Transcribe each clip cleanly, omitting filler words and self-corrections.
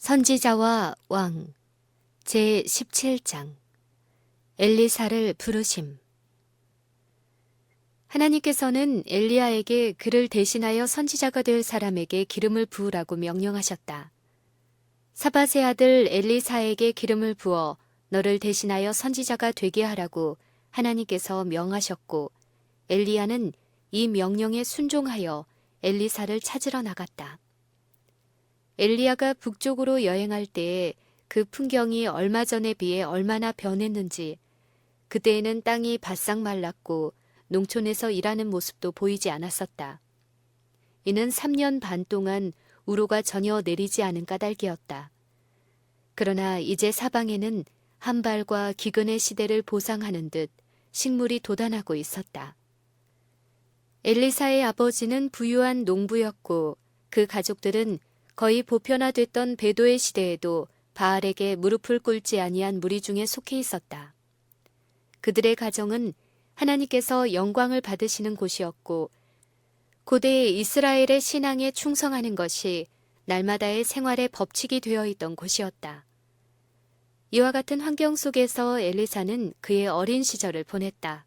선지자와 왕 제17장 엘리사를 부르심. 하나님께서는 엘리야에게 그를 대신하여 선지자가 될 사람에게 기름을 부으라고 명령하셨다. 사밧의 아들 엘리사에게 기름을 부어 너를 대신하여 선지자가 되게 하라고 하나님께서 명하셨고, 엘리야는 이 명령에 순종하여 엘리사를 찾으러 나갔다. 엘리야가 북쪽으로 여행할 때에 그 풍경이 얼마 전에 비해 얼마나 변했는지, 그때에는 땅이 바싹 말랐고 농촌에서 일하는 모습도 보이지 않았었다. 이는 3년 반 동안 우로가 전혀 내리지 않은 까닭이었다. 그러나 이제 사방에는 한발과 기근의 시대를 보상하는 듯 식물이 돋아나고 있었다. 엘리사의 아버지는 부유한 농부였고, 그 가족들은 거의 보편화됐던 배도의 시대에도 바알에게 무릎을 꿇지 아니한 무리 중에 속해 있었다. 그들의 가정은 하나님께서 영광을 받으시는 곳이었고, 고대의 이스라엘의 신앙에 충성하는 것이 날마다의 생활의 법칙이 되어 있던 곳이었다. 이와 같은 환경 속에서 엘리사는 그의 어린 시절을 보냈다.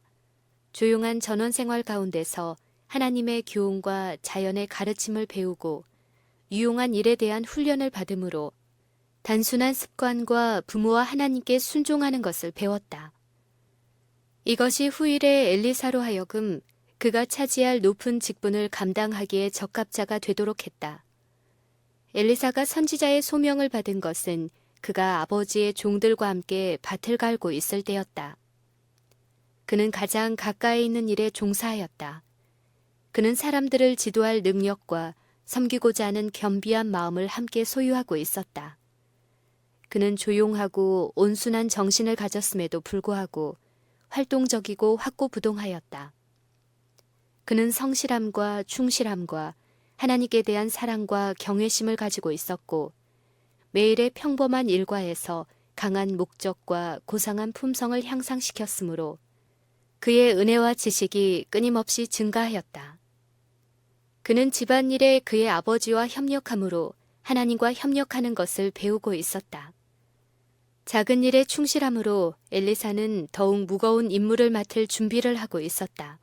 조용한 전원 생활 가운데서 하나님의 교훈과 자연의 가르침을 배우고 유용한 일에 대한 훈련을 받음으로 단순한 습관과 부모와 하나님께 순종하는 것을 배웠다. 이것이 후일의 엘리사로 하여금 그가 차지할 높은 직분을 감당하기에 적합자가 되도록 했다. 엘리사가 선지자의 소명을 받은 것은 그가 아버지의 종들과 함께 밭을 갈고 있을 때였다. 그는 가장 가까이 있는 일에 종사하였다. 그는 사람들을 지도할 능력과 섬기고자 하는 겸비한 마음을 함께 소유하고 있었다. 그는 조용하고 온순한 정신을 가졌음에도 불구하고 활동적이고 확고부동하였다. 그는 성실함과 충실함과 하나님께 대한 사랑과 경외심을 가지고 있었고, 매일의 평범한 일과에서 강한 목적과 고상한 품성을 향상시켰으므로 그의 은혜와 지식이 끊임없이 증가하였다. 그는 집안일에 그의 아버지와 협력함으로 하나님과 협력하는 것을 배우고 있었다. 작은 일에 충실함으로 엘리사는 더욱 무거운 임무를 맡을 준비를 하고 있었다.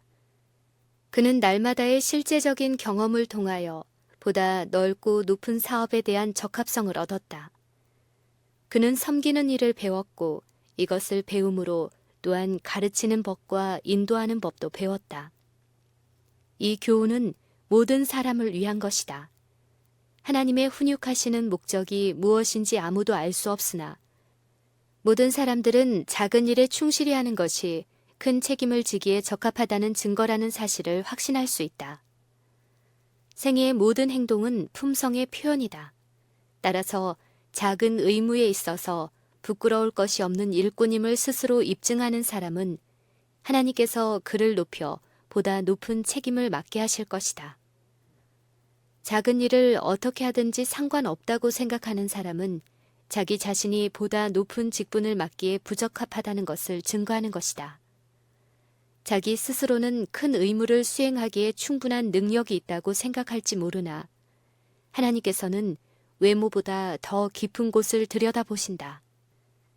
그는 날마다의 실제적인 경험을 통하여 보다 넓고 높은 사업에 대한 적합성을 얻었다. 그는 섬기는 일을 배웠고, 이것을 배움으로 또한 가르치는 법과 인도하는 법도 배웠다. 이 교훈은 모든 사람을 위한 것이다. 하나님의 훈육하시는 목적이 무엇인지 아무도 알 수 없으나, 모든 사람들은 작은 일에 충실히 하는 것이 큰 책임을 지기에 적합하다는 증거라는 사실을 확신할 수 있다. 생애의 모든 행동은 품성의 표현이다. 따라서 작은 의무에 있어서 부끄러울 것이 없는 일꾼임을 스스로 입증하는 사람은 하나님께서 그를 높여 보다 높은 책임을 맡게 하실 것이다. 작은 일을 어떻게 하든지 상관없다고 생각하는 사람은 자기 자신이 보다 높은 직분을 맡기에 부적합하다는 것을 증거하는 것이다. 자기 스스로는 큰 의무를 수행하기에 충분한 능력이 있다고 생각할지 모르나, 하나님께서는 외모보다 더 깊은 곳을 들여다보신다.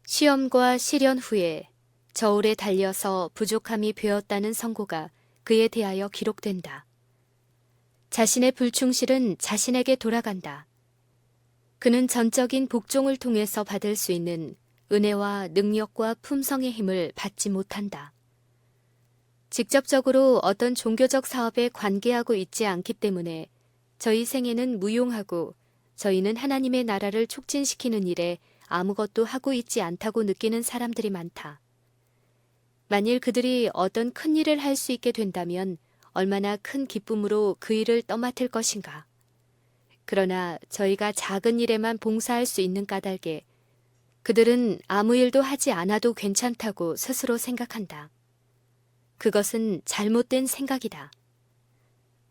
시험과 시련 후에 저울에 달려서 부족함이 배었다는 선고가 그에 대하여 기록된다. 자신의 불충실은 자신에게 돌아간다. 그는 전적인 복종을 통해서 받을 수 있는 은혜와 능력과 품성의 힘을 받지 못한다. 직접적으로 어떤 종교적 사업에 관계하고 있지 않기 때문에 저희 생애는 무용하고 저희는 하나님의 나라를 촉진시키는 일에 아무것도 하고 있지 않다고 느끼는 사람들이 많다. 만일 그들이 어떤 큰 일을 할 수 있게 된다면 얼마나 큰 기쁨으로 그 일을 떠맡을 것인가. 그러나 저희가 작은 일에만 봉사할 수 있는 까닭에 그들은 아무 일도 하지 않아도 괜찮다고 스스로 생각한다. 그것은 잘못된 생각이다.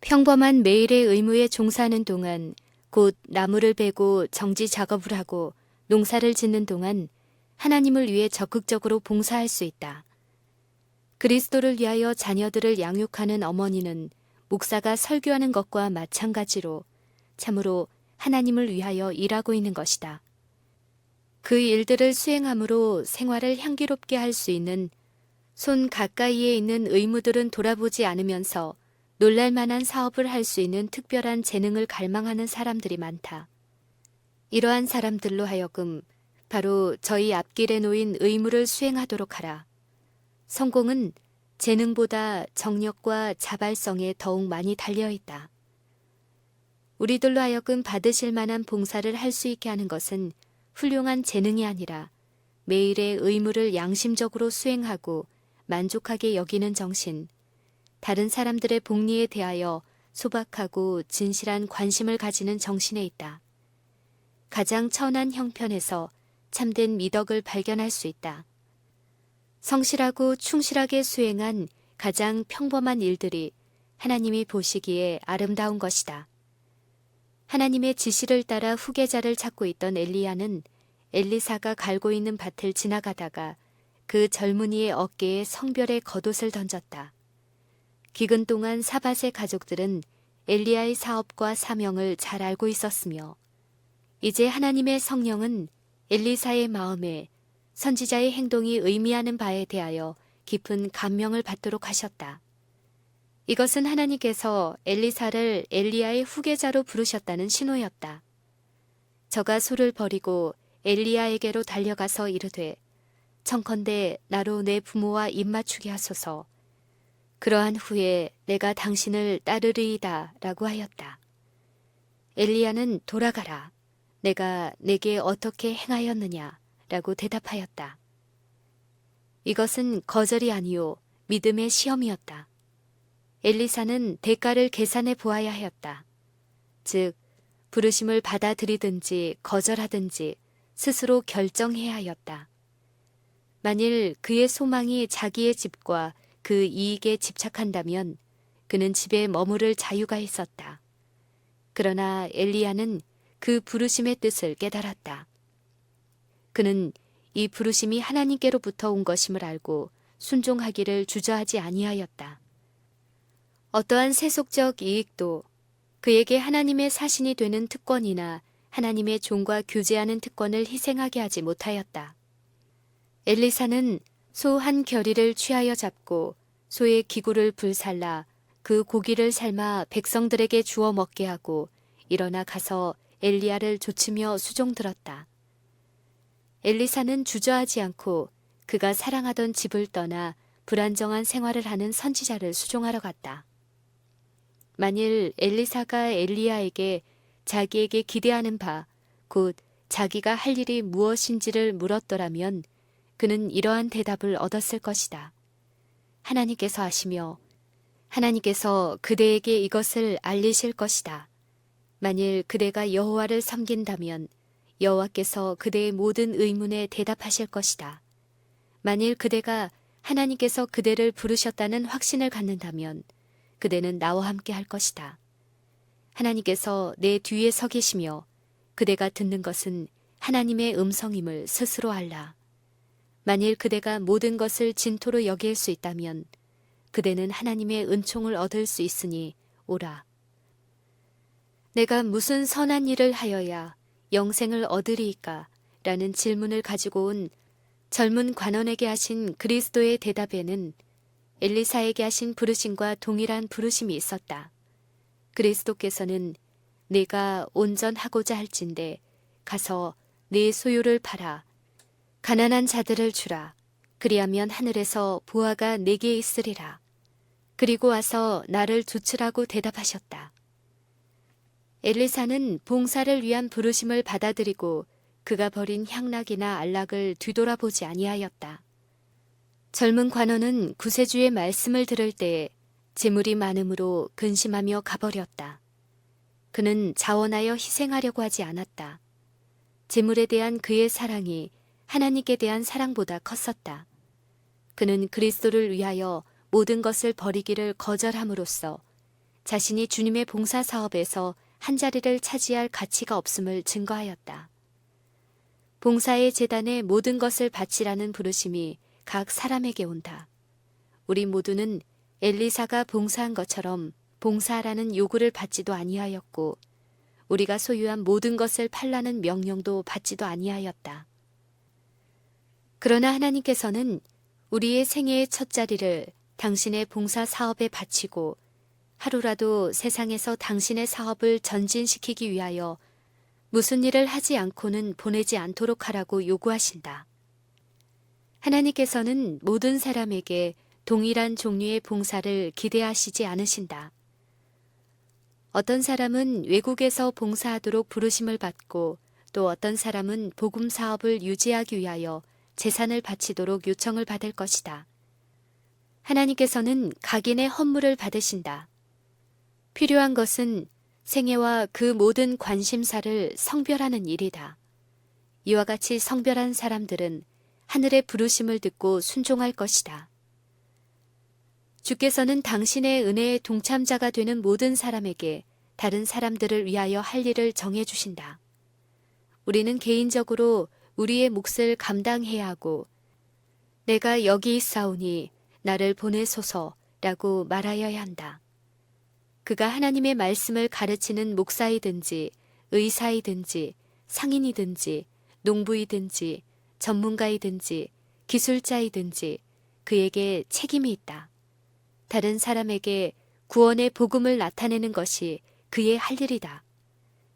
평범한 매일의 의무에 종사하는 동안, 곧 나무를 베고 정지 작업을 하고 농사를 짓는 동안 하나님을 위해 적극적으로 봉사할 수 있다. 그리스도를 위하여 자녀들을 양육하는 어머니는 목사가 설교하는 것과 마찬가지로 참으로 하나님을 위하여 일하고 있는 것이다. 그 일들을 수행함으로 생활을 향기롭게 할 수 있는 손 가까이에 있는 의무들은 돌아보지 않으면서 놀랄만한 사업을 할 수 있는 특별한 재능을 갈망하는 사람들이 많다. 이러한 사람들로 하여금 바로 저희 앞길에 놓인 의무를 수행하도록 하라. 성공은 재능보다 정력과 자발성에 더욱 많이 달려있다. 우리들로 하여금 받으실 만한 봉사를 할 수 있게 하는 것은 훌륭한 재능이 아니라 매일의 의무를 양심적으로 수행하고 만족하게 여기는 정신, 다른 사람들의 복리에 대하여 소박하고 진실한 관심을 가지는 정신에 있다. 가장 천한 형편에서 참된 미덕을 발견할 수 있다. 성실하고 충실하게 수행한 가장 평범한 일들이 하나님이 보시기에 아름다운 것이다. 하나님의 지시를 따라 후계자를 찾고 있던 엘리야는 엘리사가 갈고 있는 밭을 지나가다가 그 젊은이의 어깨에 성별의 겉옷을 던졌다. 기근 동안 사밧의 가족들은 엘리야의 사업과 사명을 잘 알고 있었으며 이제 하나님의 성령은 엘리사의 마음에 선지자의 행동이 의미하는 바에 대하여 깊은 감명을 받도록 하셨다. 이것은 하나님께서 엘리사를 엘리야의 후계자로 부르셨다는 신호였다. 저가 소를 버리고 엘리야에게로 달려가서 이르되 청컨대 나로 내 부모와 입맞추게 하소서. 그러한 후에 내가 당신을 따르리이다 라고 하였다. 엘리야는 돌아가라. 내가 내게 어떻게 행하였느냐 라고 대답하였다. 이것은 거절이 아니요 믿음의 시험이었다. 엘리사는 대가를 계산해 보아야 하였다. 즉 부르심을 받아들이든지 거절하든지 스스로 결정해야 하였다. 만일 그의 소망이 자기의 집과 그 이익에 집착한다면 그는 집에 머무를 자유가 있었다. 그러나 엘리야는 그 부르심의 뜻을 깨달았다. 그는 이 부르심이 하나님께로부터 온 것임을 알고 순종하기를 주저하지 아니하였다. 어떠한 세속적 이익도 그에게 하나님의 사신이 되는 특권이나 하나님의 종과 교제하는 특권을 희생하게 하지 못하였다. 엘리사는 소 한 겨리를 취하여 잡고 소의 기구를 불살라 그 고기를 삶아 백성들에게 주어 먹게 하고 일어나 가서 엘리야를 조치며 수종들었다. 엘리사는 주저하지 않고 그가 사랑하던 집을 떠나 불안정한 생활을 하는 선지자를 수종하러 갔다. 만일 엘리사가 엘리야에게 자기에게 기대하는 바, 곧 자기가 할 일이 무엇인지를 물었더라면 그는 이러한 대답을 얻었을 것이다. 하나님께서 아시며 하나님께서 그대에게 이것을 알리실 것이다. 만일 그대가 여호와를 섬긴다면 여호와께서 그대의 모든 의문에 대답하실 것이다. 만일 그대가 하나님께서 그대를 부르셨다는 확신을 갖는다면 그대는 나와 함께 할 것이다. 하나님께서 내 뒤에 서 계시며 그대가 듣는 것은 하나님의 음성임을 스스로 알라. 만일 그대가 모든 것을 진토로 여길 수 있다면 그대는 하나님의 은총을 얻을 수 있으니 오라. 내가 무슨 선한 일을 하여야 영생을 얻으리이까? 라는 질문을 가지고 온 젊은 관원에게 하신 그리스도의 대답에는 엘리사에게 하신 부르심과 동일한 부르심이 있었다. 그리스도께서는 내가 온전하고자 할진대 가서 네 소유를 팔아 가난한 자들을 주라. 그리하면 하늘에서 보화가 내게 있으리라. 그리고 와서 나를 조치라고 대답하셨다. 엘리사는 봉사를 위한 부르심을 받아들이고 그가 버린 향락이나 안락을 뒤돌아보지 아니하였다. 젊은 관원은 구세주의 말씀을 들을 때에 재물이 많음으로 근심하며 가버렸다. 그는 자원하여 희생하려고 하지 않았다. 재물에 대한 그의 사랑이 하나님께 대한 사랑보다 컸었다. 그는 그리스도를 위하여 모든 것을 버리기를 거절함으로써 자신이 주님의 봉사 사업에서 한 자리를 차지할 가치가 없음을 증거하였다. 봉사의 재단에 모든 것을 바치라는 부르심이 각 사람에게 온다. 우리 모두는 엘리사가 봉사한 것처럼 봉사하라는 요구를 받지도 아니하였고 우리가 소유한 모든 것을 팔라는 명령도 받지도 아니하였다. 그러나 하나님께서는 우리의 생애의 첫자리를 당신의 봉사 사업에 바치고 하루라도 세상에서 당신의 사업을 전진시키기 위하여 무슨 일을 하지 않고는 보내지 않도록 하라고 요구하신다. 하나님께서는 모든 사람에게 동일한 종류의 봉사를 기대하시지 않으신다. 어떤 사람은 외국에서 봉사하도록 부르심을 받고 또 어떤 사람은 복음 사업을 유지하기 위하여 재산을 바치도록 요청을 받을 것이다. 하나님께서는 각인의 헌물을 받으신다. 필요한 것은 생애와 그 모든 관심사를 성별하는 일이다. 이와 같이 성별한 사람들은 하늘의 부르심을 듣고 순종할 것이다. 주께서는 당신의 은혜의 동참자가 되는 모든 사람에게 다른 사람들을 위하여 할 일을 정해주신다. 우리는 개인적으로 우리의 몫을 감당해야 하고 내가 여기 있사오니 나를 보내소서라고 말하여야 한다. 그가 하나님의 말씀을 가르치는 목사이든지 의사이든지 상인이든지 농부이든지 전문가이든지 기술자이든지 그에게 책임이 있다. 다른 사람에게 구원의 복음을 나타내는 것이 그의 할 일이다.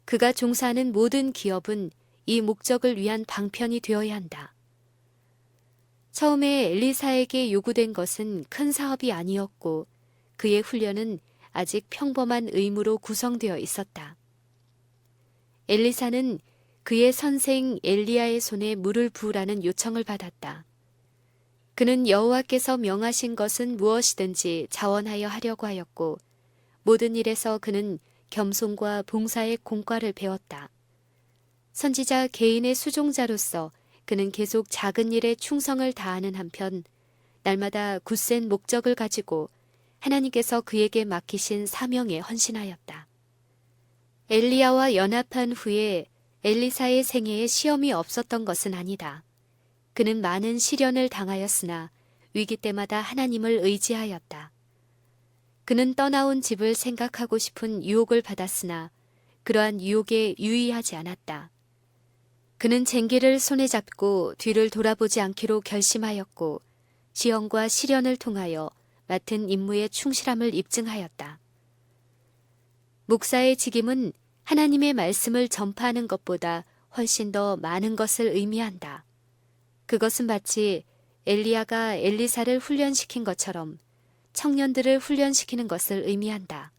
그가 종사하는 모든 기업은 이 목적을 위한 방편이 되어야 한다. 처음에 엘리사에게 요구된 것은 큰 사업이 아니었고 그의 훈련은 아직 평범한 의무로 구성되어 있었다. 엘리사는 그의 선생 엘리야의 손에 물을 부으라는 요청을 받았다. 그는 여호와께서 명하신 것은 무엇이든지 자원하여 하려고 하였고 모든 일에서 그는 겸손과 봉사의 공과를 배웠다. 선지자 개인의 수종자로서 그는 계속 작은 일에 충성을 다하는 한편 날마다 굳센 목적을 가지고 하나님께서 그에게 맡기신 사명에 헌신하였다. 엘리야와 연합한 후에 엘리사의 생애에 시험이 없었던 것은 아니다. 그는 많은 시련을 당하였으나 위기 때마다 하나님을 의지하였다. 그는 떠나온 집을 생각하고 싶은 유혹을 받았으나 그러한 유혹에 유의하지 않았다. 그는 쟁기를 손에 잡고 뒤를 돌아보지 않기로 결심하였고 시험과 시련을 통하여 맡은 임무에 충실함을 입증하였다. 목사의 직임은 하나님의 말씀을 전파하는 것보다 훨씬 더 많은 것을 의미한다. 그것은 마치 엘리야가 엘리사를 훈련시킨 것처럼 청년들을 훈련시키는 것을 의미한다.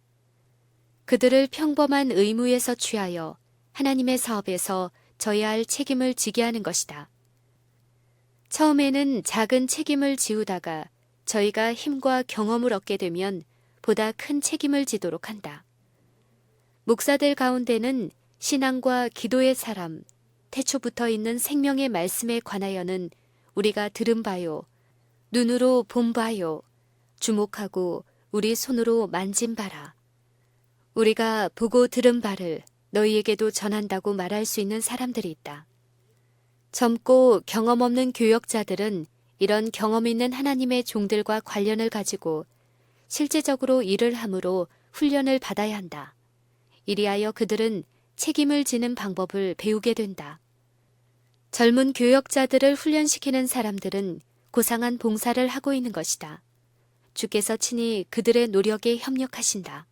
그들을 평범한 의무에서 취하여 하나님의 사업에서 져야 할 책임을 지게 하는 것이다. 처음에는 작은 책임을 지우다가 저희가 힘과 경험을 얻게 되면 보다 큰 책임을 지도록 한다. 목사들 가운데는 신앙과 기도의 사람, 태초부터 있는 생명의 말씀에 관하여는 우리가 들은 바요, 눈으로 본 바요, 주목하고 우리 손으로 만진 바라. 우리가 보고 들은 바를 너희에게도 전한다고 말할 수 있는 사람들이 있다. 젊고 경험 없는 교역자들은 이런 경험 있는 하나님의 종들과 관련을 가지고 실제적으로 일을 함으로 훈련을 받아야 한다. 이리하여 그들은 책임을 지는 방법을 배우게 된다. 젊은 교역자들을 훈련시키는 사람들은 고상한 봉사를 하고 있는 것이다. 주께서 친히 그들의 노력에 협력하신다.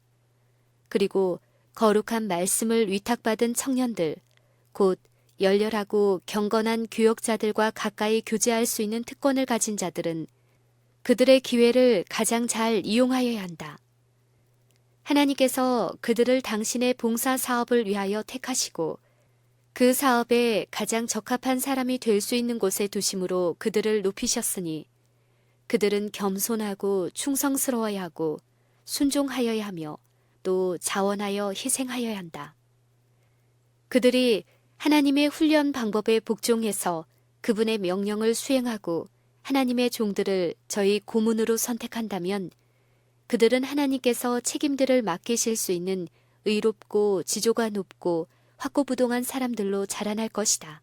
그리고 거룩한 말씀을 위탁받은 청년들, 곧 열렬하고 경건한 교역자들과 가까이 교제할 수 있는 특권을 가진 자들은 그들의 기회를 가장 잘 이용하여야 한다. 하나님께서 그들을 당신의 봉사 사업을 위하여 택하시고 그 사업에 가장 적합한 사람이 될 수 있는 곳에 두심으로 그들을 높이셨으니 그들은 겸손하고 충성스러워야 하고 순종하여야 하며 또 자원하여 희생하여야 한다. 그들이 하나님의 훈련 방법에 복종해서 그분의 명령을 수행하고 하나님의 종들을 저희 고문으로 선택한다면 그들은 하나님께서 책임들을 맡기실 수 있는 의롭고 지조가 높고 확고부동한 사람들로 자라날 것이다.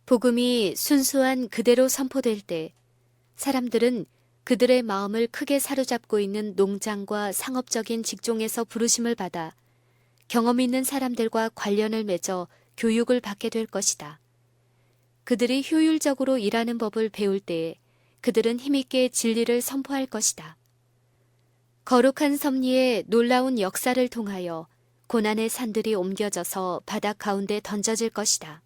복음이 순수한 그대로 선포될 때 사람들은 그들의 마음을 크게 사로잡고 있는 농장과 상업적인 직종에서 부르심을 받아 경험 있는 사람들과 관련을 맺어 교육을 받게 될 것이다. 그들이 효율적으로 일하는 법을 배울 때에 그들은 힘있게 진리를 선포할 것이다. 거룩한 섭리의 놀라운 역사를 통하여 고난의 산들이 옮겨져서 바닥 가운데 던져질 것이다.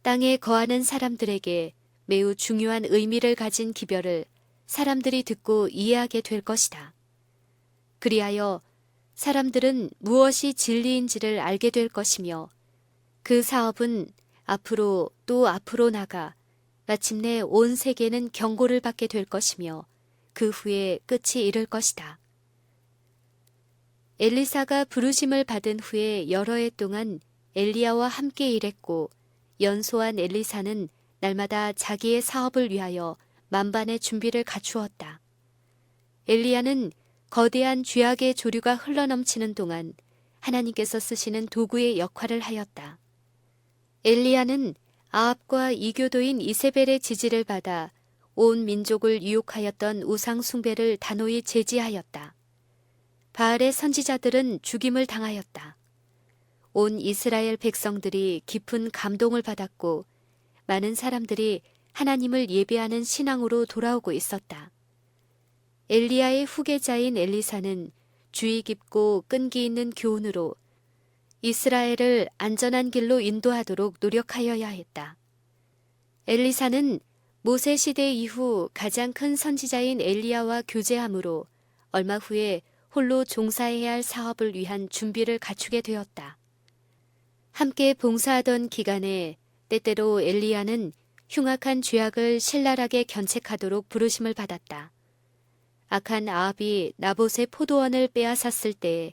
땅에 거하는 사람들에게 매우 중요한 의미를 가진 기별을 사람들이 듣고 이해하게 될 것이다. 그리하여 사람들은 무엇이 진리인지를 알게 될 것이며 그 사업은 앞으로 또 앞으로 나가 마침내 온 세계는 경고를 받게 될 것이며 그 후에 끝이 이를 것이다. 엘리사가 부르심을 받은 후에 여러 해 동안 엘리야와 함께 일했고 연소한 엘리사는 날마다 자기의 사업을 위하여 만반의 준비를 갖추었다. 엘리야는 거대한 죄악의 조류가 흘러넘치는 동안 하나님께서 쓰시는 도구의 역할을 하였다. 엘리야는 아합과 이교도인 이세벨의 지지를 받아 온 민족을 유혹하였던 우상 숭배를 단호히 제지하였다. 바알의 선지자들은 죽임을 당하였다. 온 이스라엘 백성들이 깊은 감동을 받았고 많은 사람들이 하나님을 예배하는 신앙으로 돌아오고 있었다. 엘리야의 후계자인 엘리사는 주의 깊고 끈기 있는 교훈으로 이스라엘을 안전한 길로 인도하도록 노력하여야 했다. 엘리사는 모세 시대 이후 가장 큰 선지자인 엘리야와 교제함으로 얼마 후에 홀로 종사해야 할 사업을 위한 준비를 갖추게 되었다. 함께 봉사하던 기간에 때때로 엘리야는 흉악한 죄악을 신랄하게 견책하도록 부르심을 받았다. 악한 아합이 나봇의 포도원을 빼앗았을 때에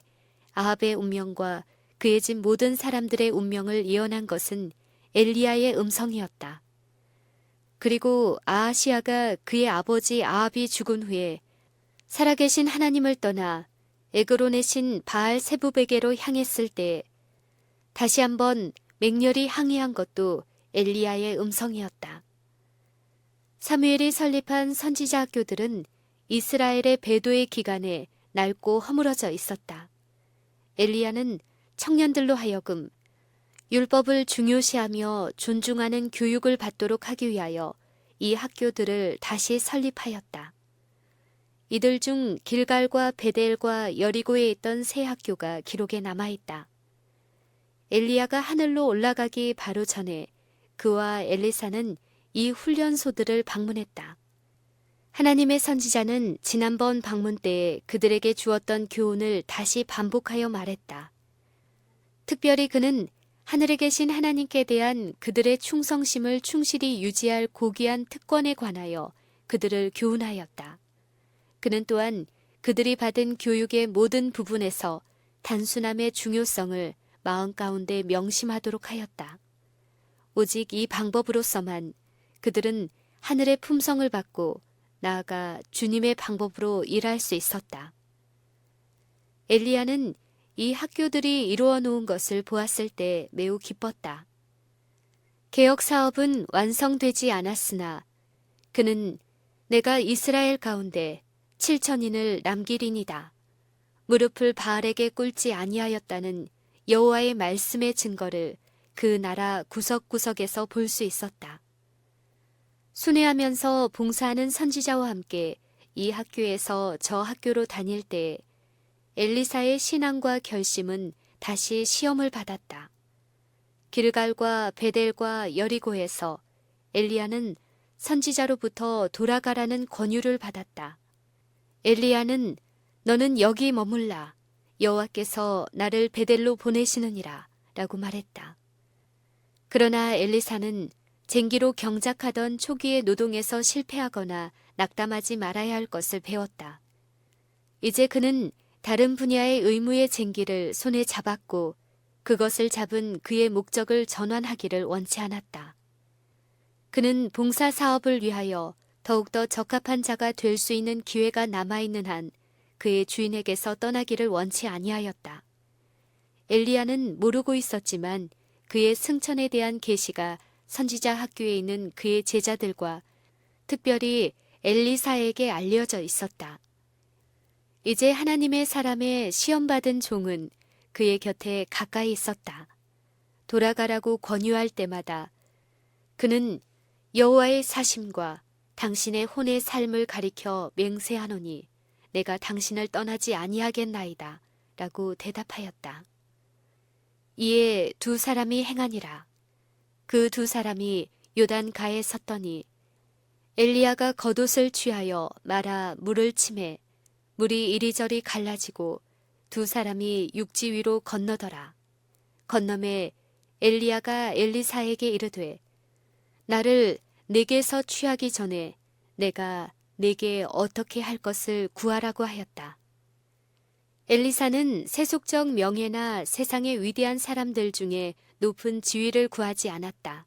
아합의 운명과 그의 집 모든 사람들의 운명을 예언한 것은 엘리야의 음성이었다. 그리고 아하시아가 그의 아버지 아합이 죽은 후에 살아계신 하나님을 떠나 에그론의 신 바알 세부베게로 향했을 때 다시 한번 맹렬히 항의한 것도 엘리야의 음성이었다. 사무엘이 설립한 선지자 학교들은 이스라엘의 배도의 기간에 낡고 허물어져 있었다. 엘리야는 청년들로 하여금 율법을 중요시하며 존중하는 교육을 받도록 하기 위하여 이 학교들을 다시 설립하였다. 이들 중 길갈과 베델과 여리고에 있던 세 학교가 기록에 남아있다. 엘리야가 하늘로 올라가기 바로 전에 그와 엘리사는 이 훈련소들을 방문했다. 하나님의 선지자는 지난번 방문 때에 그들에게 주었던 교훈을 다시 반복하여 말했다. 특별히 그는 하늘에 계신 하나님께 대한 그들의 충성심을 충실히 유지할 고귀한 특권에 관하여 그들을 교훈하였다. 그는 또한 그들이 받은 교육의 모든 부분에서 단순함의 중요성을 마음 가운데 명심하도록 하였다. 오직 이 방법으로서만 그들은 하늘의 품성을 받고 나아가 주님의 방법으로 일할 수 있었다. 엘리야는 이 학교들이 이루어 놓은 것을 보았을 때 매우 기뻤다. 개혁 사업은 완성되지 않았으나 그는 내가 이스라엘 가운데 7,000인을 남기리니다. 무릎을 바알에게 꿇지 아니하였다는 여호와의 말씀의 증거를 그 나라 구석구석에서 볼 수 있었다. 순회하면서 봉사하는 선지자와 함께 이 학교에서 저 학교로 다닐 때 엘리사의 신앙과 결심은 다시 시험을 받았다. 길갈과 베델과 여리고에서 엘리야는 선지자로부터 돌아가라는 권유를 받았다. 엘리야는 너는 여기 머물라. 여호와께서 나를 베델로 보내시느니라 라고 말했다. 그러나 엘리사는 쟁기로 경작하던 초기의 노동에서 실패하거나 낙담하지 말아야 할 것을 배웠다. 이제 그는 다른 분야의 의무의 쟁기를 손에 잡았고 그것을 잡은 그의 목적을 전환하기를 원치 않았다. 그는 봉사 사업을 위하여 더욱더 적합한 자가 될 수 있는 기회가 남아있는 한 그의 주인에게서 떠나기를 원치 아니하였다. 엘리야는 모르고 있었지만 그의 승천에 대한 계시가 선지자 학교에 있는 그의 제자들과 특별히 엘리사에게 알려져 있었다. 이제 하나님의 사람의 시험받은 종은 그의 곁에 가까이 있었다. 돌아가라고 권유할 때마다 그는 여호와의 사심과 당신의 혼의 삶을 가리켜 맹세하노니 내가 당신을 떠나지 아니하겠나이다 라고 대답하였다. 이에 두 사람이 행하니라. 그 두 사람이 요단가에 섰더니 엘리야가 겉옷을 취하여 말아 물을 치매 물이 이리저리 갈라지고 두 사람이 육지 위로 건너더라. 건너매 엘리야가 엘리사에게 이르되 나를 내게서 취하기 전에 내가 내게 어떻게 할 것을 구하라고 하였다. 엘리사는 세속적 명예나 세상의 위대한 사람들 중에 높은 지위를 구하지 않았다.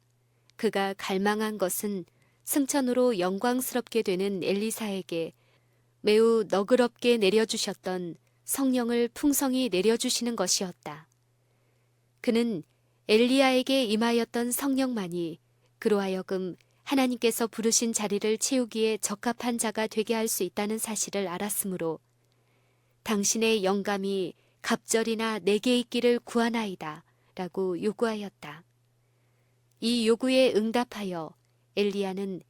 그가 갈망한 것은 승천으로 영광스럽게 되는 엘리사에게 매우 너그럽게 내려주셨던 성령을 풍성히 내려주시는 것이었다. 그는 엘리야에게 임하였던 성령만이 그로 하여금 하나님께서 부르신 자리를 채우기에 적합한 자가 되게 할 수 있다는 사실을 알았으므로 당신의 영감이 갑절이나 내게 있기를 구하나이다 라고 요구하였다. 이 요구에 응답하여 엘리야는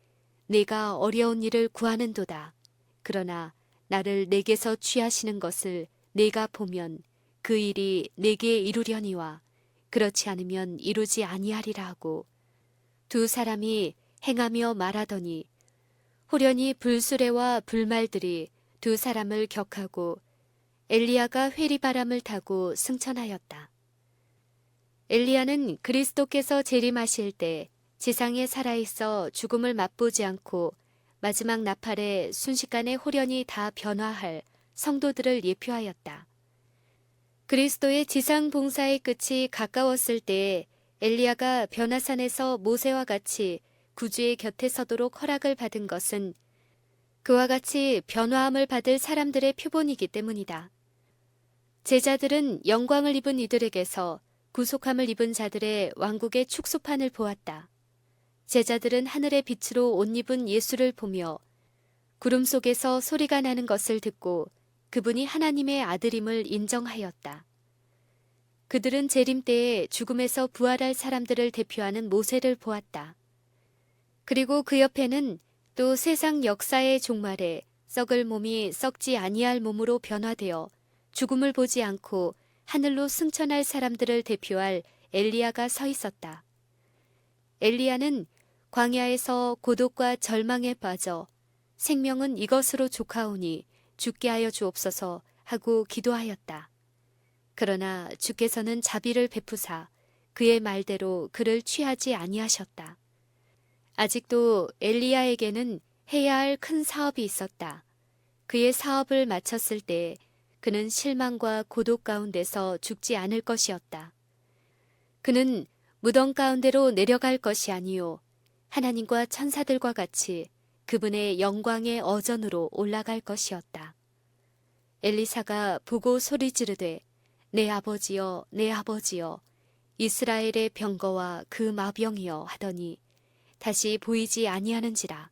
내가 어려운 일을 구하는도다. 그러나 나를 내게서 취하시는 것을 내가 보면 그 일이 내게 이루려니와 그렇지 않으면 이루지 아니하리라 하고 두 사람이 행하며 말하더니 호련히 불수레와 불말들이 두 사람을 격하고 엘리야가 회리바람을 타고 승천하였다. 엘리야는 그리스도께서 재림하실 때 지상에 살아있어 죽음을 맛보지 않고 마지막 나팔에 순식간에 호련히 다 변화할 성도들을 예표하였다. 그리스도의 지상 봉사의 끝이 가까웠을 때에 엘리야가 변화산에서 모세와 같이 구주의 곁에 서도록 허락을 받은 것은 그와 같이 변화함을 받을 사람들의 표본이기 때문이다. 제자들은 영광을 입은 이들에게서 구속함을 입은 자들의 왕국의 축소판을 보았다. 제자들은 하늘의 빛으로 옷 입은 예수를 보며 구름 속에서 소리가 나는 것을 듣고 그분이 하나님의 아들임을 인정하였다. 그들은 재림 때에 죽음에서 부활할 사람들을 대표하는 모세를 보았다. 그리고 그 옆에는 또 세상 역사의 종말에 썩을 몸이 썩지 아니할 몸으로 변화되어 죽음을 보지 않고 하늘로 승천할 사람들을 대표할 엘리야가 서 있었다. 엘리야는 광야에서 고독과 절망에 빠져 생명은 이것으로 족하오니 죽게 하여 주옵소서 하고 기도하였다. 그러나 주께서는 자비를 베푸사 그의 말대로 그를 취하지 아니하셨다. 아직도 엘리야에게는 해야 할 큰 사업이 있었다. 그의 사업을 마쳤을 때 그는 실망과 고독 가운데서 죽지 않을 것이었다. 그는 무덤 가운데로 내려갈 것이 아니요 하나님과 천사들과 같이 그분의 영광의 어전으로 올라갈 것이었다. 엘리사가 보고 소리 지르되 내 아버지여 내 아버지여 이스라엘의 병거와 그 마병이여 하더니 다시 보이지 아니하는지라.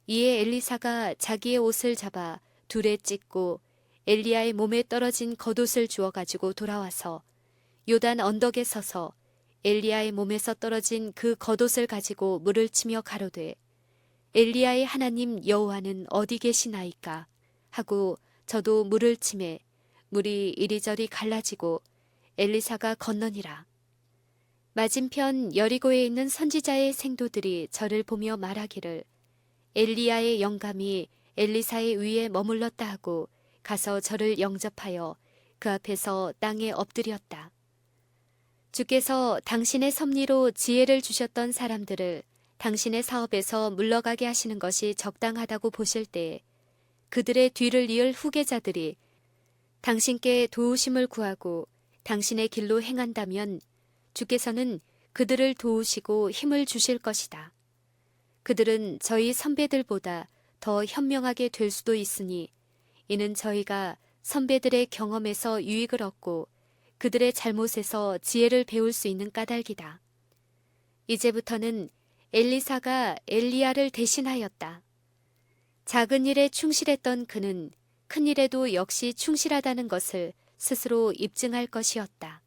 이에 엘리사가 자기의 옷을 잡아 둘에 찢고 엘리야의 몸에 떨어진 겉옷을 주워 가지고 돌아와서 요단 언덕에 서서 엘리야의 몸에서 떨어진 그 겉옷을 가지고 물을 치며 가로되 엘리야의 하나님 여호와는 어디 계시나이까 하고 저도 물을 치매 물이 이리저리 갈라지고 엘리사가 건너니라. 맞은편 여리고에 있는 선지자의 생도들이 저를 보며 말하기를 엘리야의 영감이 엘리사의 위에 머물렀다 하고 가서 저를 영접하여 그 앞에서 땅에 엎드렸다. 주께서 당신의 섭리로 지혜를 주셨던 사람들을 당신의 사업에서 물러가게 하시는 것이 적당하다고 보실 때에 그들의 뒤를 이을 후계자들이 당신께 도우심을 구하고 당신의 길로 행한다면 주께서는 그들을 도우시고 힘을 주실 것이다. 그들은 저희 선배들보다 더 현명하게 될 수도 있으니 이는 저희가 선배들의 경험에서 유익을 얻고 그들의 잘못에서 지혜를 배울 수 있는 까닭이다. 이제부터는 엘리사가 엘리야를 대신하였다. 작은 일에 충실했던 그는 큰 일에도 역시 충실하다는 것을 스스로 입증할 것이었다.